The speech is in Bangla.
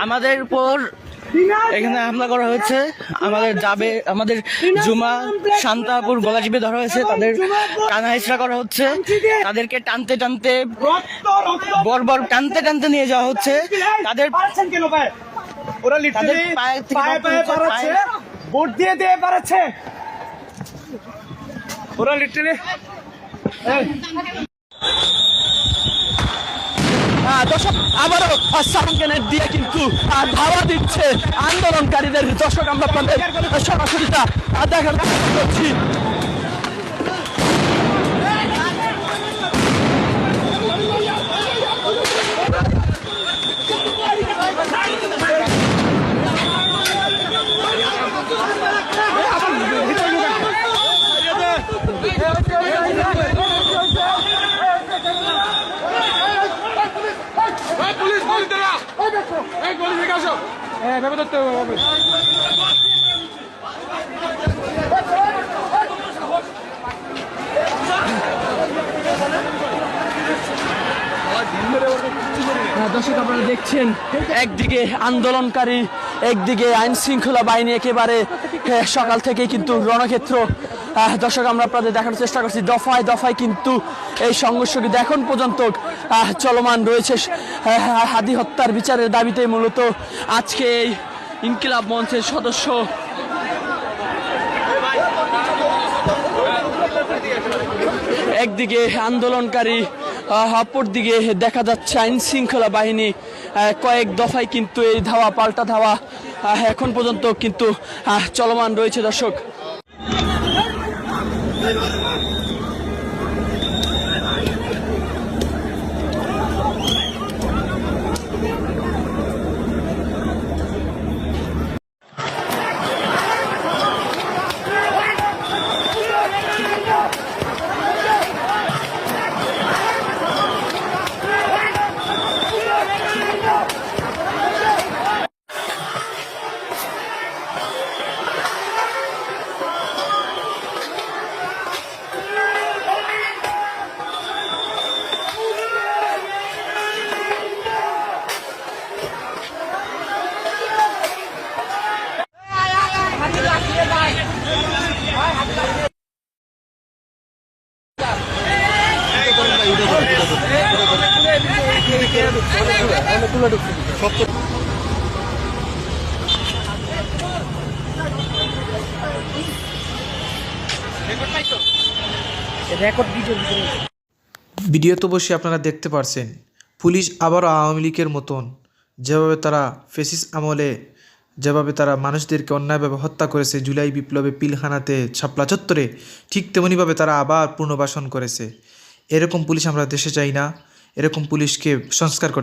আমাদের উপর এখানে হামলা করা হয়েছে। আমাদের জুমা শান্তাপুর গলা চিপে ধরা হয়েছে, তাদের টানা হেঁচড়া করা হচ্ছে, তাদেরকে টানতে টানতে বর্বর টানতে টানতে নিয়ে যাওয়া হচ্ছে। তাদের ওরা লিটারালি পায়ে পারাচ্ছে, ভোট দিয়ে পারাচ্ছে ওরা লিটারালি। দর্শক আবারও সাউন্ড দিয়ে কিন্তু ধাওয়া দিচ্ছে আন্দোলনকারীদের। দর্শক আমরা আপনাদের সরাসরিটা দেখার চেষ্টা করছি। দর্শক আপনারা দেখছেন একদিকে আন্দোলনকারী, একদিকে আইন শৃঙ্খলা বাহিনী একেবারে সকাল থেকে কিন্তু রণক্ষেত্র। দর্শক আমরা আপনাদের দেখানোর চেষ্টা করছি, দফায় দফায় কিন্তু এই সংঘর্ষ কিন্তু এখন পর্যন্ত চলমান রয়েছে। হাদি হত্যার বিচারের দাবিতে মূলত আজকে এই ইনকিলাব মঞ্চের সদস্য একদিকে আন্দোলনকারী, অপরদিকে দেখা যাচ্ছে আইন শৃঙ্খলা বাহিনী। কয়েক দফায় কিন্তু এই ধাওয়া পাল্টা ধাওয়া এখন পর্যন্ত কিন্তু চলমান রয়েছে। দর্শক ভিডিও তো অবশ্যই আপনারা দেখতে পারছেন, পুলিশ আবারও আওয়ামী লীগের মতন যেভাবে তারা ফেসিস আমলে যেভাবে তারা মানুষদেরকে অন্যায়ভাবে হত্যা করেছে জুলাই বিপ্লবে, পিলখানাতে, শাপলা চত্বরে, ঠিক তেমনিভাবে তারা আবার পুনর্বাসন করেছে। এরকম পুলিশ আমরা দেশে চাই না। এরকম পুলিশকে সংস্কার করতে